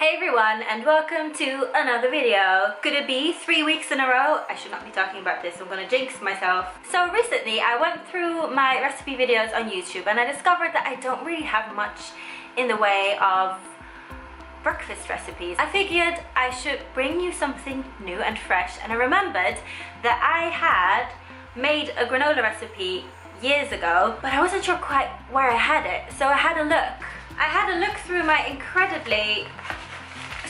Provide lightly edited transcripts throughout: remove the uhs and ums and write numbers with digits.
Hey everyone, and welcome to another video. Could it be 3 weeks in a row? I should not be talking about this, I'm gonna jinx myself. So recently I went through my recipe videos on YouTube and I discovered that I don't really have much in the way of breakfast recipes. I figured I should bring you something new and fresh, and I remembered that I had made a granola recipe years ago, but I wasn't sure quite where I had it, so I had a look. I had a look through my incredibly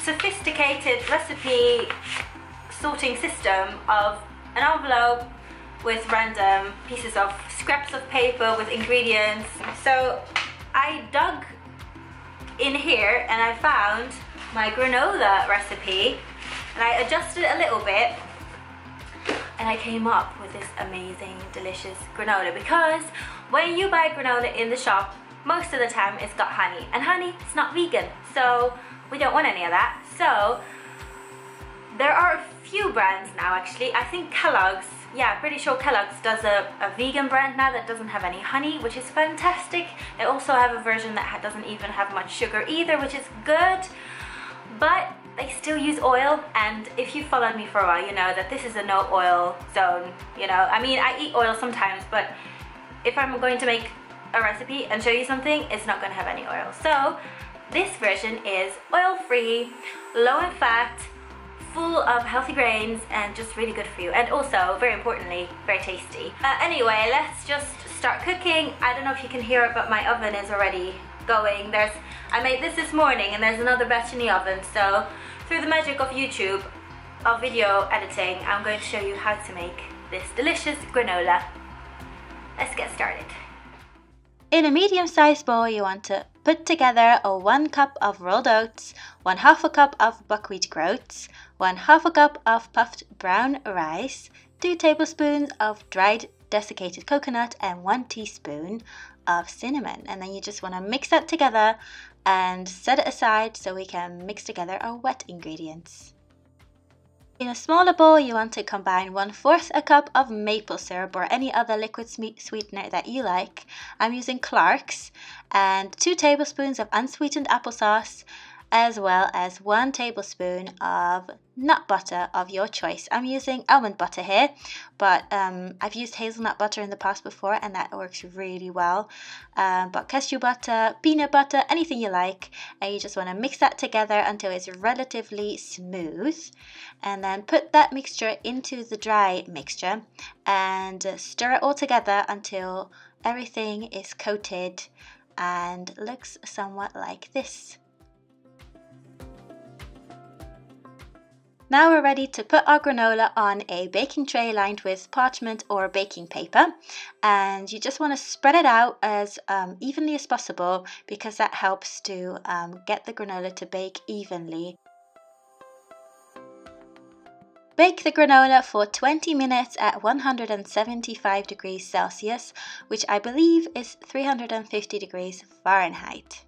sophisticated recipe sorting system of an envelope with random pieces of scraps of paper with ingredients. So I dug in here and I found my granola recipe and I adjusted it a little bit and I came up with this amazing, delicious granola, because when you buy granola in the shop, most of the time it's got honey, and honey is not vegan, so we don't want any of that. So there are a few brands now actually. I think Kellogg's, yeah, pretty sure Kellogg's does a vegan brand now that doesn't have any honey, which is fantastic. They also have a version that doesn't even have much sugar either, which is good, but they still use oil, and if you followed me for a while, you know that this is a no oil zone, you know. I mean, I eat oil sometimes, but if I'm going to make a recipe and show you something, it's not going to have any oil. So this version is oil-free, low in fat, full of healthy grains, and just really good for you, and also, very importantly, very tasty. Anyway, let's just start cooking. I don't know if you can hear it, but my oven is already going. I made this morning and there's another batch in the oven, so through the magic of YouTube, of video editing, I'm going to show you how to make this delicious granola. Let's get started. In a medium-sized bowl, you want to put together a 1 cup of rolled oats, 1/2 cup of buckwheat groats, 1/2 cup of puffed brown rice, 2 tablespoons of dried desiccated coconut, and 1 teaspoon of cinnamon. And then you just want to mix that together and set it aside so we can mix together our wet ingredients. In a smaller bowl, you want to combine 1/4 a cup of maple syrup or any other liquid sweetener that you like. I'm using Clark's, and 2 tablespoons of unsweetened applesauce, as well as 1 tablespoon of nut butter of your choice. I'm using almond butter here, but I've used hazelnut butter in the past before and that works really well. But cashew butter, peanut butter, anything you like, and you just want to mix that together until it's relatively smooth, and then put that mixture into the dry mixture and stir it all together until everything is coated and looks somewhat like this. Now we're ready to put our granola on a baking tray lined with parchment or baking paper, and you just want to spread it out as evenly as possible, because that helps to get the granola to bake evenly. Bake the granola for 20 minutes at 175 degrees Celsius, which I believe is 350 degrees Fahrenheit.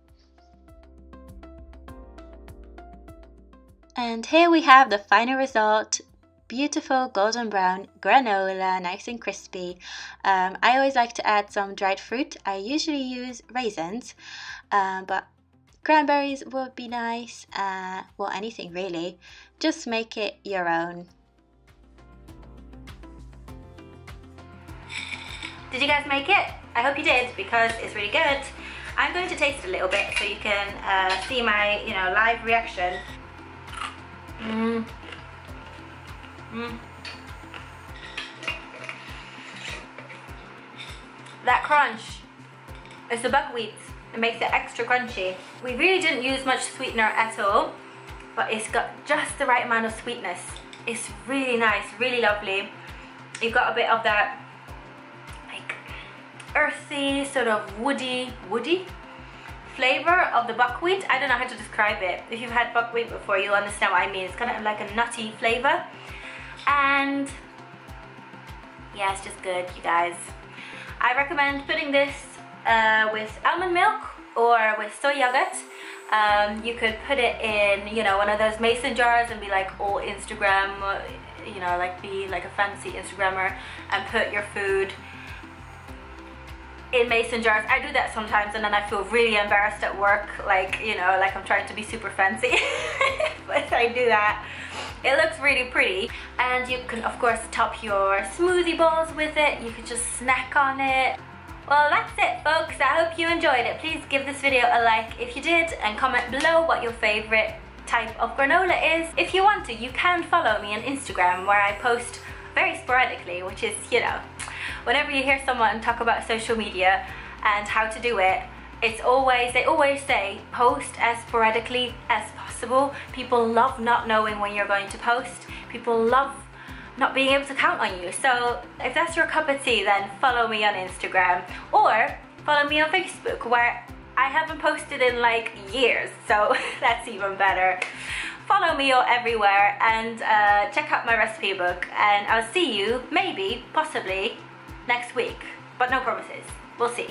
And here we have the final result. Beautiful golden brown granola, nice and crispy. I always like to add some dried fruit. I usually use raisins, but cranberries would be nice. Well, anything really. Just make it your own. Did you guys make it? I hope you did, because it's really good. I'm going to taste a little bit so you can see my, live reaction. That crunch, it's the buckwheat, it makes it extra crunchy. We really didn't use much sweetener at all, but it's got just the right amount of sweetness. It's really nice, really lovely. You've got a bit of that like earthy, sort of woody flavor of the buckwheat. I don't know how to describe it. If you've had buckwheat before, you'll understand what I mean. It's kind of like a nutty flavor, and yeah, it's just good, you guys. I recommend putting this with almond milk or with soy yogurt. You could put it in, one of those mason jars and be like all Instagram, be like a fancy Instagrammer and put your food in mason jars. I do that sometimes and then I feel really embarrassed at work, like, you know, like I'm trying to be super fancy. But I do that. It looks really pretty, and you can of course top your smoothie bowls with it. You could just snack on it. Well, that's it folks. I hope you enjoyed it. Please give this video a like if you did, and comment below what your favorite type of granola is. If you want to, you can follow me on Instagram, where I post very sporadically, which is, you know, whenever you hear someone talk about social media and how to do it, they always say post as sporadically as possible. People love not knowing when you're going to post. People love not being able to count on you. So if that's your cup of tea, then follow me on Instagram, or follow me on Facebook, where I haven't posted in like years, so that's even better. Follow me everywhere, and check out my recipe book, and I'll see you maybe, possibly, next week, but no promises. We'll see.